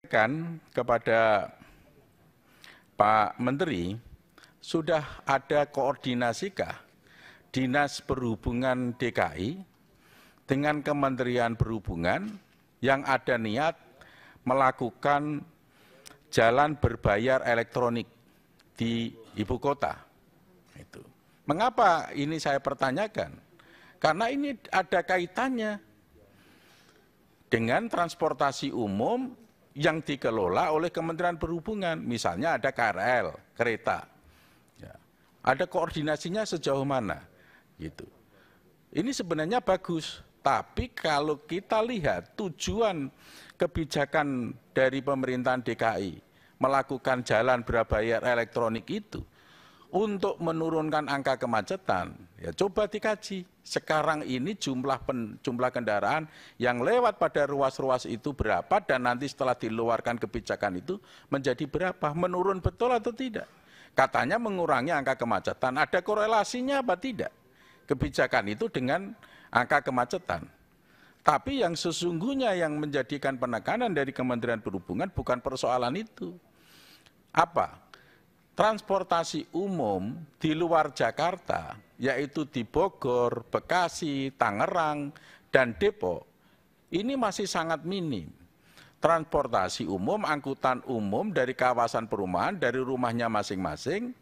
Kan kepada Pak Menteri, sudah ada koordinasikah Dinas Perhubungan DKI dengan Kementerian Perhubungan yang ada niat melakukan jalan berbayar elektronik di ibu kota? Itu. Mengapa ini saya pertanyakan? Karena ini ada kaitannya dengan transportasi umum yang dikelola oleh Kementerian Perhubungan. Misalnya ada KRL, kereta. Ya. Ada koordinasinya sejauh mana? Gitu. Ini sebenarnya bagus, tapi kalau kita lihat tujuan kebijakan dari pemerintahan DKI melakukan jalan berbayar elektronik itu untuk menurunkan angka kemacetan, ya coba dikaji. Sekarang ini jumlah kendaraan yang lewat pada ruas-ruas itu berapa, dan nanti setelah dikeluarkan kebijakan itu menjadi berapa, menurun betul atau tidak? Katanya mengurangi angka kemacetan, ada korelasinya apa tidak kebijakan itu dengan angka kemacetan? Tapi yang sesungguhnya yang menjadikan penekanan dari Kementerian Perhubungan bukan persoalan itu. Apa? Transportasi umum di luar Jakarta, yaitu di Bogor, Bekasi, Tangerang, dan Depok, ini masih sangat minim. Transportasi umum, angkutan umum dari kawasan perumahan, dari rumahnya masing-masing,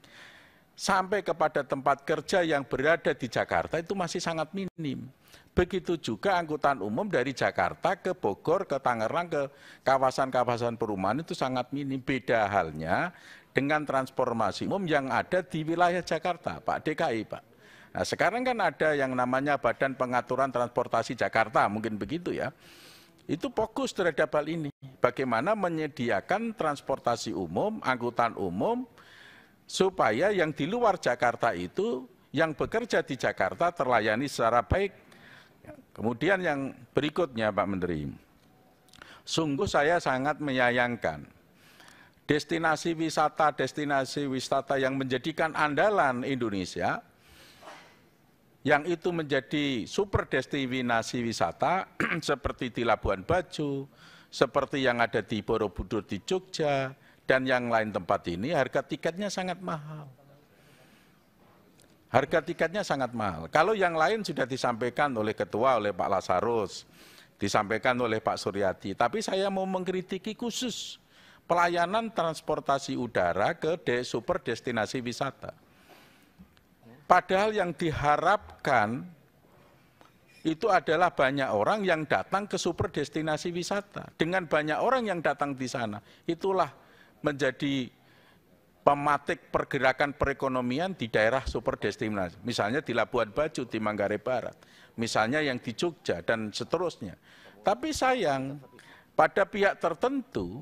sampai kepada tempat kerja yang berada di Jakarta itu masih sangat minim. Begitu juga angkutan umum dari Jakarta ke Bogor, ke Tangerang, ke kawasan-kawasan perumahan itu sangat minim. Beda halnya dengan transportasi umum yang ada di wilayah Jakarta, Pak DKI, Pak. Nah, sekarang kan ada yang namanya Badan Pengaturan Transportasi Jakarta, mungkin begitu ya. Itu fokus terhadap hal ini. Bagaimana menyediakan transportasi umum, angkutan umum, supaya yang di luar Jakarta itu, yang bekerja di Jakarta terlayani secara baik. Kemudian yang berikutnya, Pak Menteri, sungguh saya sangat menyayangkan destinasi wisata yang menjadikan andalan Indonesia, yang itu menjadi super destinasi wisata, seperti di Labuan Bajo, seperti yang ada di Borobudur di Jogja, dan yang lain tempat ini, harga tiketnya sangat mahal. Harga tiketnya sangat mahal. Kalau yang lain sudah disampaikan oleh Ketua, oleh Pak Lasarus, disampaikan oleh Pak Suryadi, tapi saya mau mengkritiki khusus pelayanan transportasi udara ke super destinasi wisata. Padahal yang diharapkan itu adalah banyak orang yang datang ke super destinasi wisata. Dengan banyak orang yang datang di sana, itulah menjadi pematik pergerakan perekonomian di daerah super destinasi. Misalnya di Labuan Bajo, di Manggarai Barat. Misalnya yang di Jogja, dan seterusnya. Tapi sayang, pada pihak tertentu,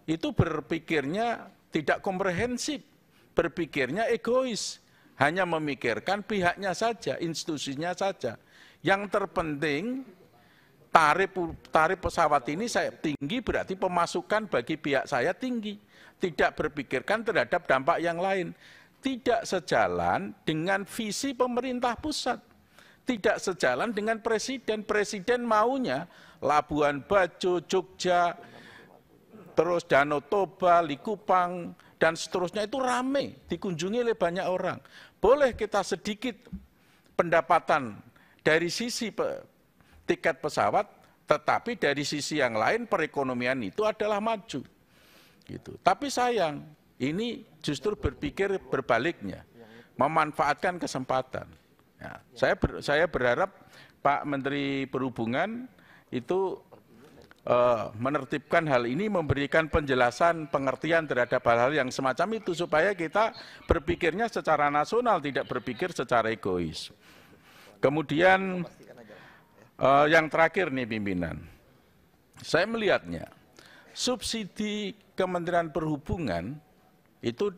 itu berpikirnya tidak komprehensif, berpikirnya egois, hanya memikirkan pihaknya saja, institusinya saja. Yang terpenting, tarif pesawat ini saya tinggi, berarti pemasukan bagi pihak saya tinggi. Tidak berpikirkan terhadap dampak yang lain. Tidak sejalan dengan visi pemerintah pusat. Tidak sejalan dengan presiden. Presiden maunya Labuan Bajo, Jogja, terus Danau Toba, Likupang, dan seterusnya itu ramai, dikunjungi oleh banyak orang. Boleh kita sedikit pendapatan dari sisi tiket pesawat, tetapi dari sisi yang lain perekonomian itu adalah maju. Gitu. Tapi sayang, ini justru berpikir berbaliknya, memanfaatkan kesempatan. Ya, saya berharap Pak Menteri Perhubungan itu menertibkan hal ini, memberikan penjelasan, pengertian terhadap hal-hal yang semacam itu, supaya kita berpikirnya secara nasional, tidak berpikir secara egois. Kemudian yang terakhir nih pimpinan, saya melihatnya subsidi Kementerian Perhubungan itu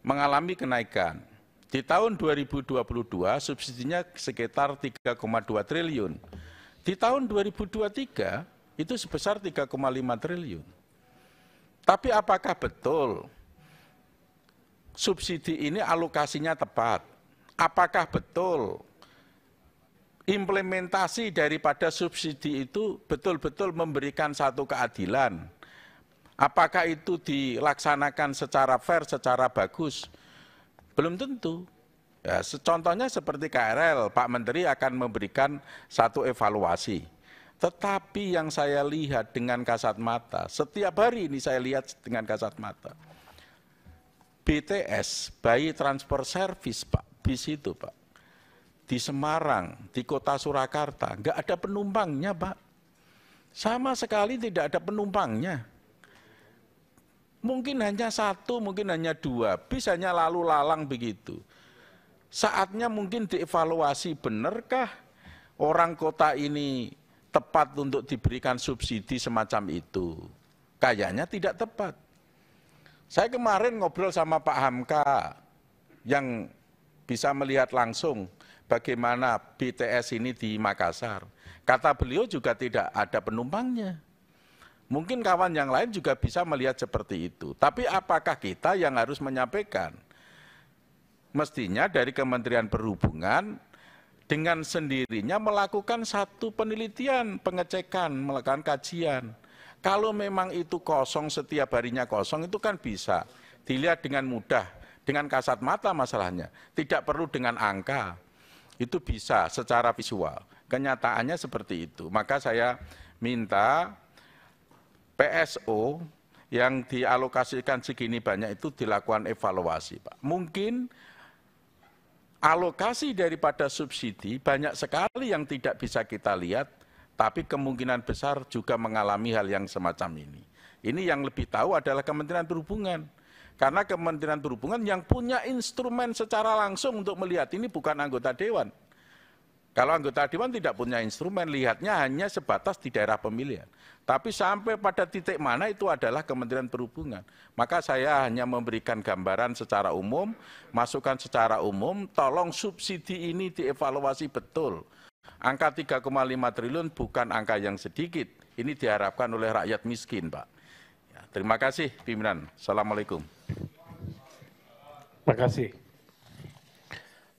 mengalami kenaikan. Di tahun 2022 subsidinya sekitar 3,2 triliun. Di tahun 2023 itu sebesar 3,5 triliun. Tapi apakah betul subsidi ini alokasinya tepat? Apakah betul implementasi daripada subsidi itu betul-betul memberikan satu keadilan? Apakah itu dilaksanakan secara fair, secara bagus? Belum tentu. Ya, contohnya seperti KRL, Pak Menteri akan memberikan satu evaluasi. Tetapi yang saya lihat dengan kasat mata, setiap hari ini saya lihat dengan kasat mata, BTS, Bayi Transport Service, Pak, bis itu Pak, di Semarang, di kota Surakarta, nggak ada penumpangnya Pak. Sama sekali tidak ada penumpangnya. Mungkin hanya satu, mungkin hanya dua, bis hanya lalu lalang begitu. Saatnya mungkin dievaluasi, benarkah orang kota ini tepat untuk diberikan subsidi semacam itu? Kayaknya tidak tepat. Saya kemarin ngobrol sama Pak Hamka yang bisa melihat langsung bagaimana BTS ini di Makassar. Kata beliau juga tidak ada penumpangnya. Mungkin kawan yang lain juga bisa melihat seperti itu. Tapi apakah kita yang harus menyampaikan? Mestinya dari Kementerian Perhubungan dengan sendirinya melakukan satu penelitian, pengecekan, melakukan kajian. Kalau memang itu kosong, setiap harinya kosong, itu kan bisa dilihat dengan mudah, dengan kasat mata masalahnya. Tidak perlu dengan angka, itu bisa secara visual. Kenyataannya seperti itu. Maka saya minta PSO yang dialokasikan segini banyak itu dilakukan evaluasi, Pak. Mungkin alokasi daripada subsidi banyak sekali yang tidak bisa kita lihat, tapi kemungkinan besar juga mengalami hal yang semacam ini. Ini yang lebih tahu adalah Kementerian Perhubungan. Karena Kementerian Perhubungan yang punya instrumen secara langsung untuk melihat, ini bukan anggota Dewan. Kalau anggota Dewan tidak punya instrumen, lihatnya hanya sebatas di daerah pemilihan. Tapi sampai pada titik mana itu adalah Kementerian Perhubungan. Maka saya hanya memberikan gambaran secara umum, masukan secara umum, tolong subsidi ini dievaluasi betul. Angka 3,5 triliun bukan angka yang sedikit. Ini diharapkan oleh rakyat miskin, Pak. Ya, terima kasih, pimpinan. Assalamualaikum. Terima kasih.